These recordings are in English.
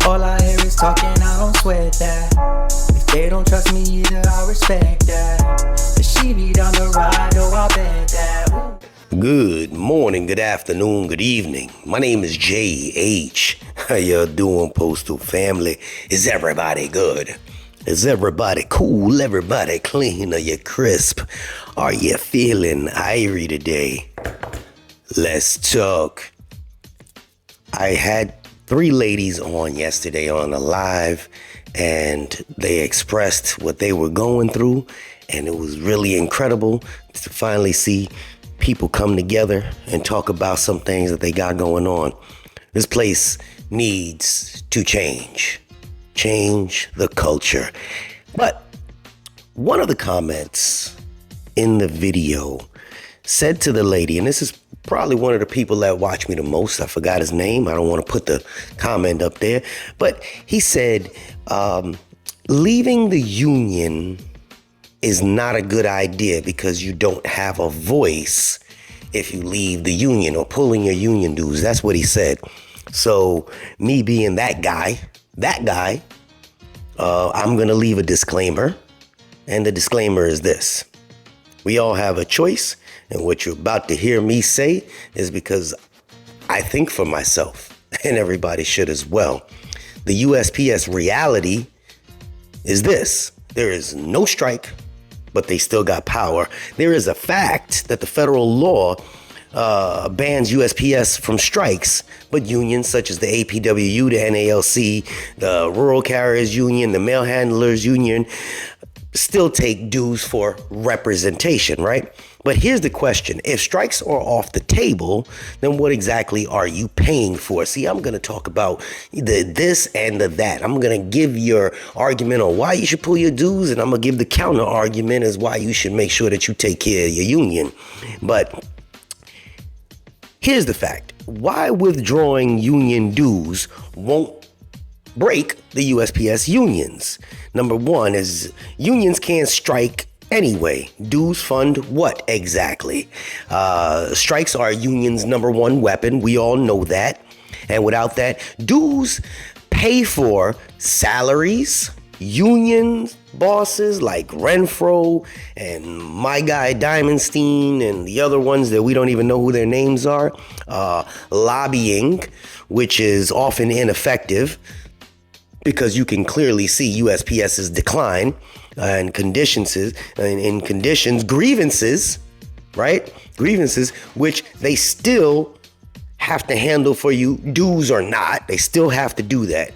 All I hear is talking, I don't sweat that. If they don't trust me either, I respect that. But she be down the ride, oh, I bet that. Good morning, good afternoon, good evening. My name is J.H. How y'all doing, Postal family? Is everybody good? Is everybody cool? Everybody clean? Are you crisp? Are you feeling irie today? Let's talk. I had 3 ladies on yesterday on a live, and they expressed what they were going through, and it was really incredible to finally see people come together and talk about some things that they got going on. This place needs to change the culture. But one of the comments in the video said to the lady, and this is probably one of the people that watch me the most. I forgot his name. I don't want to put the comment up there. But he said, leaving the union is not a good idea because you don't have a voice if you leave the union or pulling your union dues. That's what he said. So me being that guy, I'm going to leave a disclaimer. And the disclaimer is this. We all have a choice. And what you're about to hear me say is because I think for myself, and everybody should as well. The USPS reality is this. There is no strike, but they still got power. There is a fact that the federal law bans USPS from strikes, but unions such as the APWU, the NALC, the Rural Carriers Union, the Mail Handlers Union still take dues for representation, right? But here's the question. If strikes are off the table, then what exactly are you paying for? See, I'm going to talk about the this and the that. I'm going to give your argument on why you should pull your dues, and I'm going to give the counter argument as why you should make sure that you take care of your union. But here's the fact. Why withdrawing union dues won't break the USPS unions? Number one is unions can't strike anyway. Dues fund what exactly? Strikes are unions' number one weapon. We all know that. And without that, dues pay for salaries, union bosses like Renfro and my guy Diamondstein and the other ones that we don't even know who their names are. Lobbying, which is often ineffective, because you can clearly see USPS's decline and grievances, right? Grievances, which they still have to handle for you, dues or not. They still have to do that.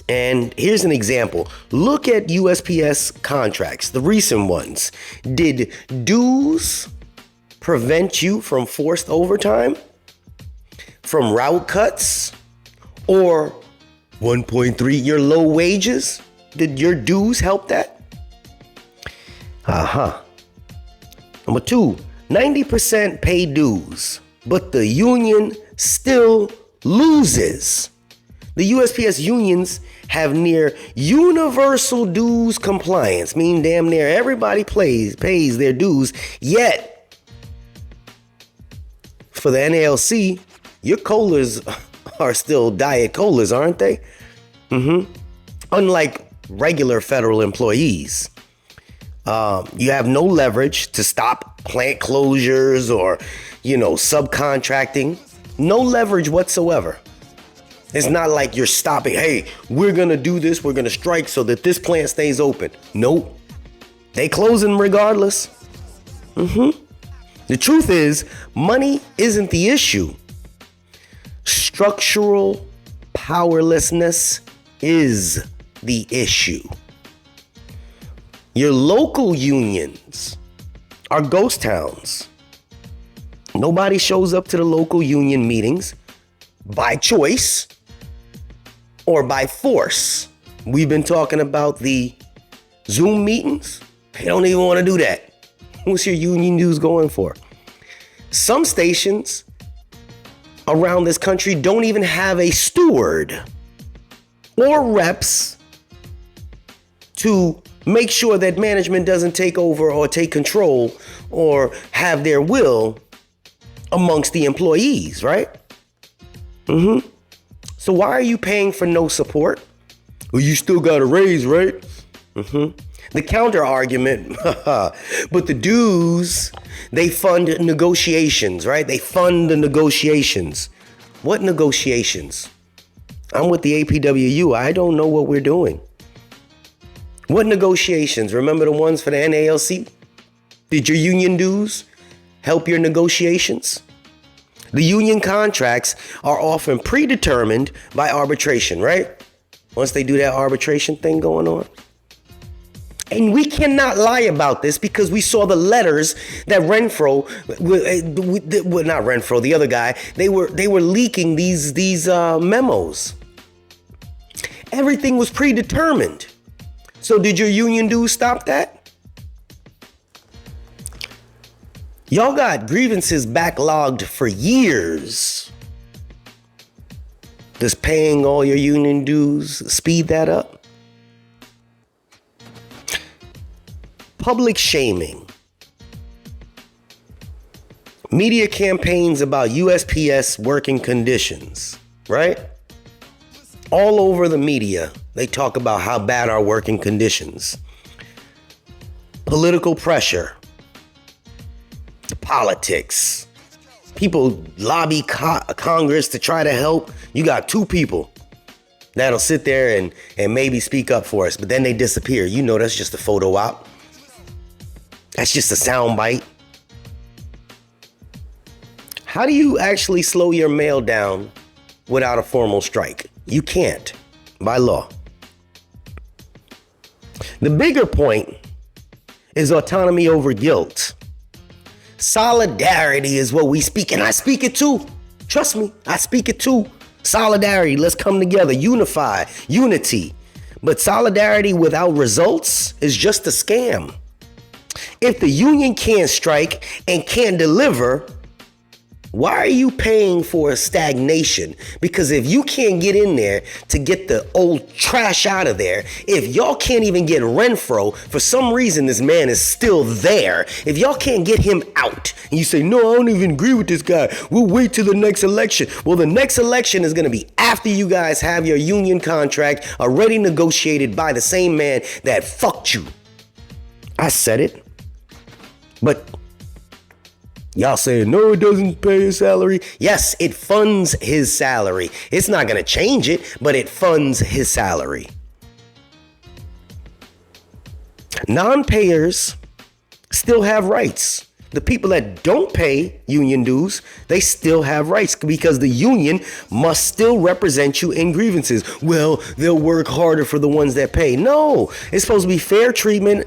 And here's an example. Look at USPS contracts, the recent ones. Did dues prevent you from forced overtime, from route cuts, or 1.3, your low wages? Did your dues help that? Number 2, 90% pay dues, but the union still loses. The USPS unions have near universal dues compliance, meaning damn near everybody pays their dues, yet for the NALC, your colas are still diet colas, aren't they? Unlike regular federal employees, you have no leverage to stop plant closures or, subcontracting. No leverage whatsoever. It's not like you're stopping. Hey, we're going to do this. We're going to strike so that this plant stays open. Nope. They closing regardless. The truth is, money isn't the issue. Structural powerlessness is the issue. Your local unions are ghost towns. Nobody shows up to the local union meetings by choice or by force. We've been talking about the Zoom meetings. They don't even want to do that. What's your union dues going for? Some stations around this country don't even have a steward or reps to make sure that management doesn't take over or take control or have their will amongst the employees, right? So why are you paying for no support? Well, you still got a raise, right? The counter argument, but the dues, they fund negotiations, right? They fund the negotiations. What negotiations? I'm with the APWU. I don't know what we're doing. What negotiations? Remember the ones for the NALC? Did your union dues help your negotiations? The union contracts are often predetermined by arbitration, right? Once they do that arbitration thing going on. And we cannot lie about this because we saw the letters that Renfro, well, not Renfro, the other guy, they were leaking these memos. Everything was predetermined. So did your union dues stop that? Y'all got grievances backlogged for years. Does paying all your union dues speed that up? Public shaming. Media campaigns about USPS working conditions, right? All over the media, they talk about how bad our working conditions. Political pressure. Politics. People lobby Congress to try to help. You got two people that'll sit there and maybe speak up for us, but then they disappear. You know that's just a photo op. That's just a sound bite. How do you actually slow your mail down without a formal strike? You can't, by law. The bigger point is autonomy over guilt. Solidarity is what we speak, and I speak it too. Trust me, I speak it too. Solidarity, let's come together, unify, unity. But solidarity without results is just a scam. If the union can't strike and can't deliver, why are you paying for a stagnation? Because if you can't get in there to get the old trash out of there, if y'all can't even get Renfro, for some reason this man is still there. If y'all can't get him out, and you say, no, I don't even agree with this guy. We'll wait till the next election. Well, the next election is going to be after you guys have your union contract already negotiated by the same man that fucked you. I said it. But y'all saying, no, it doesn't pay his salary. Yes, it funds his salary. It's not going to change it, but it funds his salary. Non-payers still have rights. The people that don't pay union dues, they still have rights because the union must still represent you in grievances. Well, they'll work harder for the ones that pay. No, it's supposed to be fair treatment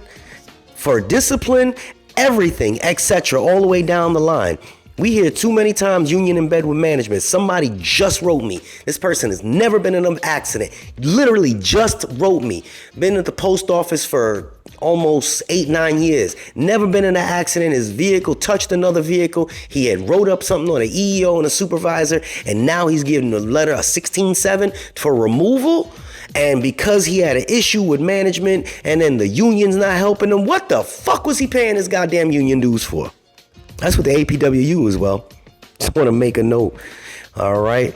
for discipline, everything, etc., all the way down the line. We hear too many times union in bed with management. Somebody just wrote me. This person has never been in an accident. Literally just wrote me. Been at the post office for almost 8-9 years. Never been in an accident. His vehicle touched another vehicle. He had wrote up something on an EEO and a supervisor, and now he's getting a letter, a 16-7 for removal. And because he had an issue with management and then the union's not helping him, what the fuck was he paying his goddamn union dues for? That's what the APWU as well. Just want to make a note. All right.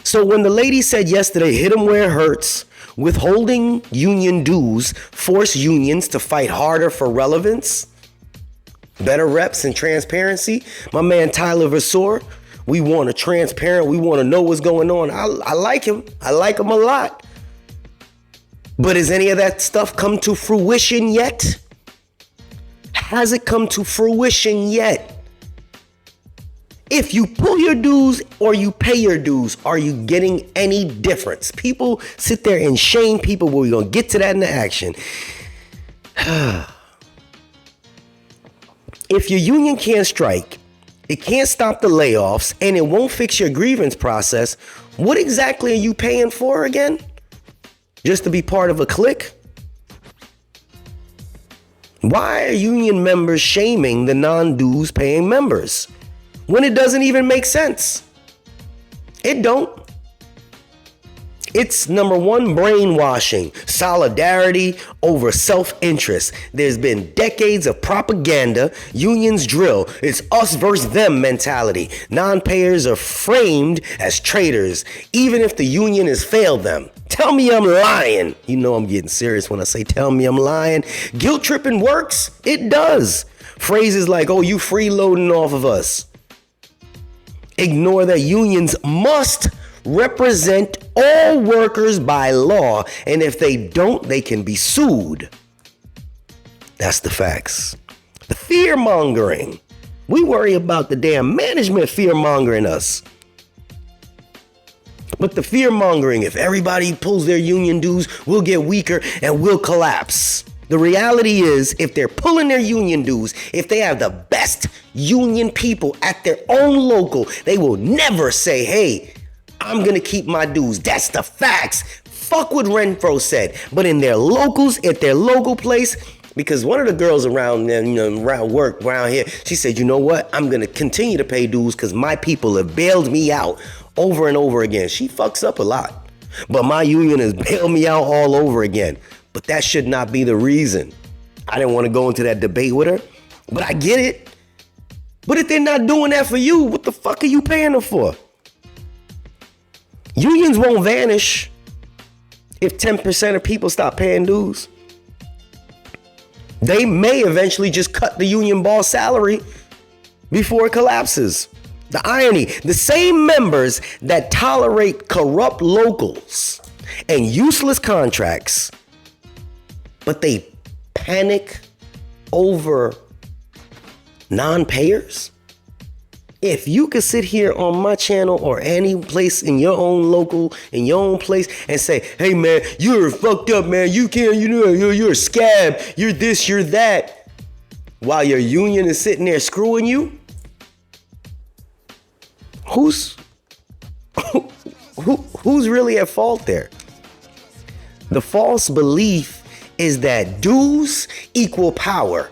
So when the lady said yesterday, hit him where it hurts, withholding union dues force unions to fight harder for relevance, better reps and transparency. My man Tyler Vasseur, we want a transparent. We want to know what's going on. I like him. I like him a lot. But has any of that stuff come to fruition yet? Has it come to fruition yet? If you pull your dues or you pay your dues, are you getting any difference? People sit there and shame people, but we're going to get to that in the action. If your union can't strike, it can't stop the layoffs, and it won't fix your grievance process, what exactly are you paying for again? Just to be part of a clique? Why are union members shaming the non-dues paying members when it doesn't even make sense? It don't. It's number one, brainwashing, solidarity over self-interest. There's been decades of propaganda, unions drill. It's us versus them mentality. Non-payers are framed as traitors, even if the union has failed them. Tell me I'm lying. You know I'm getting serious when I say tell me I'm lying. Guilt tripping works? It does. Phrases like, oh, you freeloading off of us. Ignore that unions must represent all workers by law, and if they don't, they can be sued. That's the facts. The fear mongering. We worry about the damn management fear mongering us. But the fear mongering, if everybody pulls their union dues, we'll get weaker and we'll collapse. The reality is, if they're pulling their union dues, if they have the best union people at their own local, they will never say, hey, I'm going to keep my dues. That's the facts. Fuck what Renfro said. But in their locals, at their local place, because one of the girls around work around here, she said, you know what? I'm going to continue to pay dues because my people have bailed me out over and over again. She fucks up a lot. But my union has bailed me out all over again. But that should not be the reason. I didn't want to go into that debate with her, but I get it. But if they're not doing that for you, what the fuck are you paying them for? Unions won't vanish if 10% of people stop paying dues. They may eventually just cut the union boss salary before it collapses. The irony, the same members that tolerate corrupt locals and useless contracts, but they panic over non-payers. If you could sit here on my channel or any place in your own local, in your own place and say, hey man, you're fucked up, man. You can't, you're a scab. You're this, you're that. While your union is sitting there screwing you. Who's really at fault there? The false belief is that dues equal power.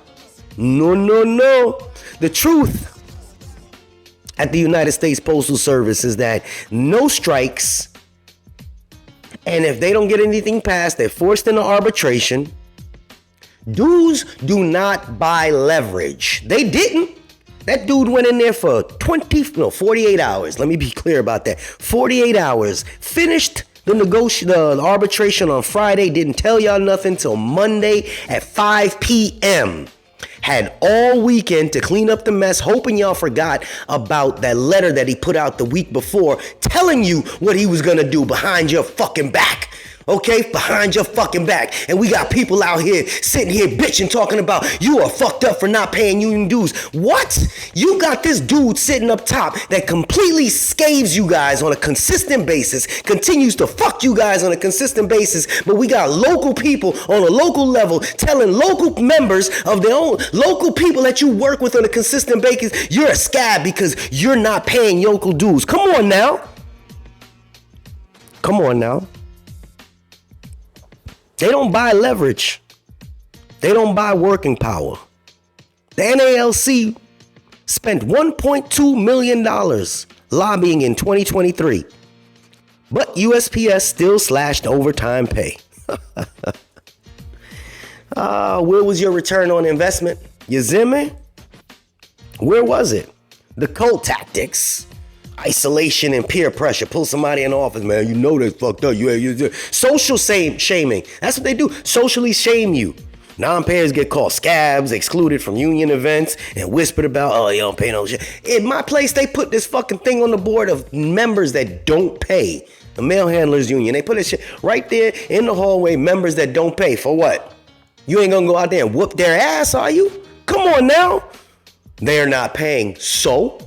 No. The truth at the United States Postal Service is that no strikes, and if they don't get anything passed, they're forced into arbitration. Dues do not buy leverage. They didn't. That dude went in there for 48 hours. Let me be clear about that. 48 hours. Finished the arbitration on Friday. Didn't tell y'all nothing till Monday at 5 p.m. Had all weekend to clean up the mess, hoping y'all forgot about that letter that he put out the week before, telling you what he was gonna do behind your fucking back. Okay, behind your fucking back. And we got people out here sitting here bitching, talking about you are fucked up for not paying union dues. What? You got this dude sitting up top that completely scaves you guys on a consistent basis, continues to fuck you guys on a consistent basis, but we got local people on a local level telling local members of their own local people that you work with on a consistent basis, you're a scab because you're not paying local dues. Come on now. Come on now. They don't buy leverage. They don't buy working power. The NALC spent $1.2 million lobbying in 2023, but USPS still slashed overtime pay. Where was your return on investment? You see me? Where was it? The cult tactics. Isolation and peer pressure. Pull somebody in the office, man. You know they fucked up. Social shaming. That's what they do. Socially shame you. Non-payers get called scabs, excluded from union events, and whispered about, oh, you don't pay no shit. In my place, they put this fucking thing on the board of members that don't pay. The mail handlers union. They put this shit right there in the hallway. Members that don't pay. For what? You ain't gonna go out there and whoop their ass, are you? Come on now. They're not paying. So,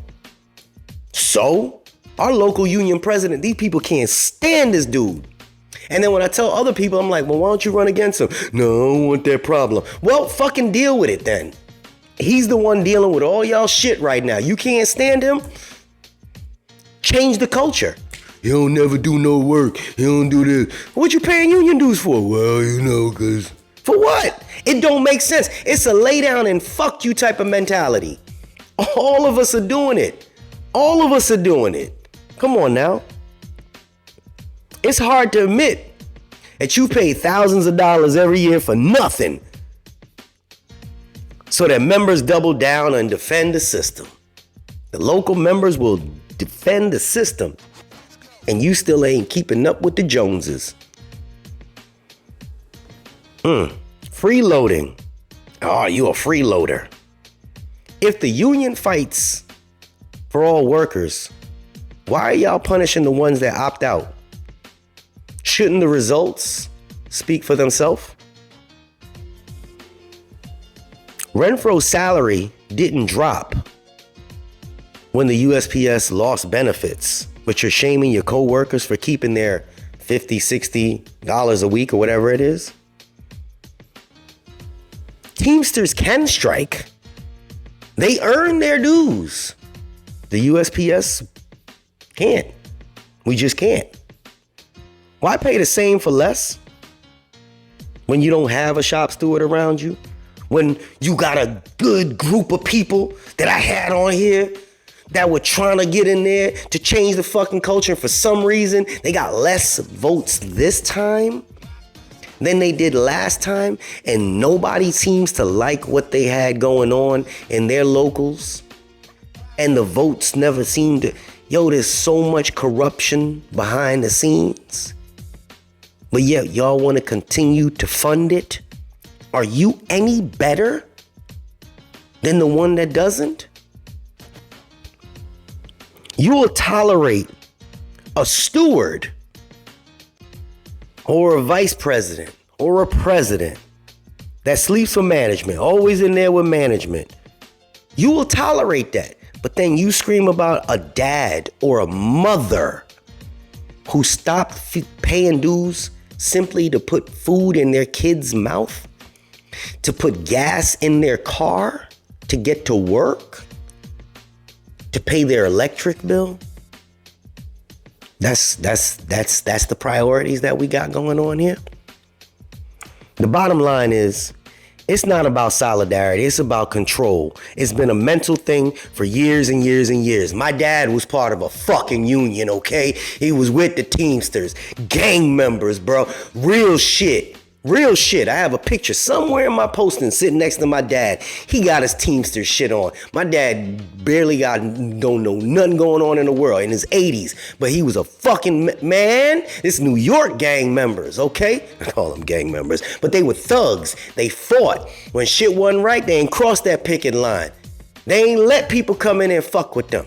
our local union president, these people can't stand this dude. And then when I tell other people, I'm like, well, why don't you run against him? No, I don't want that problem. Well, fucking deal with it then. He's the one dealing with all y'all shit right now. You can't stand him? Change the culture. He don't never do no work. He don't do this. What you paying union dues for? Well, cause... For what? It don't make sense. It's a lay down and fuck you type of mentality. All of us are doing it. All of us are doing it. Come on now. It's hard to admit that you pay thousands of dollars every year for nothing so that members double down and defend the system. The local members will defend the system and you still ain't keeping up with the Joneses. Freeloading. Oh, you a freeloader. If the union fights for all workers, why are y'all punishing the ones that opt out? Shouldn't the results speak for themselves? Renfro's salary didn't drop when the USPS lost benefits, but you're shaming your co-workers for keeping their $50, $60 a week or whatever it is. Teamsters can strike. They earn their dues. The USPS can't. We just can't. Why pay the same for less when you don't have a shop steward around you? When you got a good group of people that I had on here that were trying to get in there to change the fucking culture, and for some reason they got less votes this time than they did last time, and nobody seems to like what they had going on in their locals, and the votes never seem to. Yo, there's so much corruption behind the scenes, but yet y'all want to continue to fund it. Are you any better than the one that doesn't? You will tolerate a steward or a vice president or a president that sleeps with management, always in there with management. You will tolerate that. But then you scream about a dad or a mother who stopped paying dues simply to put food in their kid's mouth, to put gas in their car, to get to work, to pay their electric bill. That's the priorities that we got going on here. The bottom line is, it's not about solidarity. It's about control. It's been a mental thing for years and years and years. My dad was part of a fucking union, okay? He was with the Teamsters, gang members, bro. Real shit. Real shit. I have a picture somewhere in my posting sitting next to my dad. He got his Teamster shit on. My dad barely don't know nothing going on in the world in his 80s, but he was a fucking man. It's New York gang members, okay? I call them gang members, but they were thugs. They fought. When shit wasn't right, they ain't crossed that picket line. They ain't let people come in and fuck with them.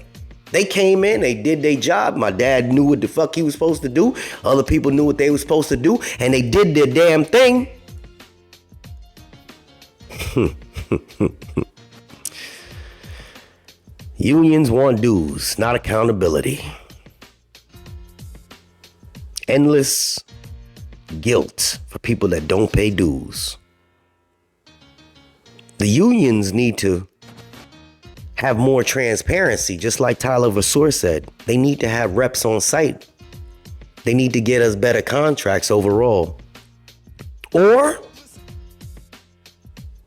They came in, they did their job. My dad knew what the fuck he was supposed to do. Other people knew what they were supposed to do, and they did their damn thing. Unions want dues, not accountability. Endless guilt for people that don't pay dues. The unions need to have more transparency, just like Tyler Vasseur said. They need to have reps on site. They need to get us better contracts overall. Or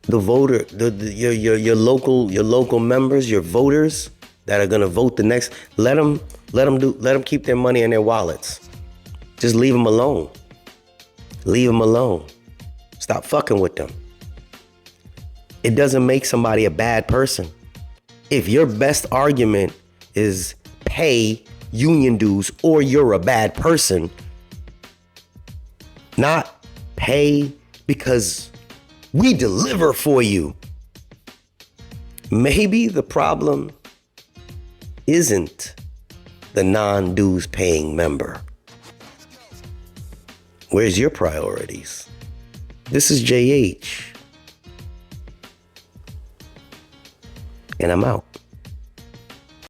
the voter, your local members, your voters that are gonna vote the next, let them keep their money in their wallets. Just leave them alone. Leave them alone. Stop fucking with them. It doesn't make somebody a bad person. If your best argument is pay union dues or you're a bad person, not pay because we deliver for you. Maybe the problem isn't the non-dues paying member. Where's your priorities? This is JH. And I'm out.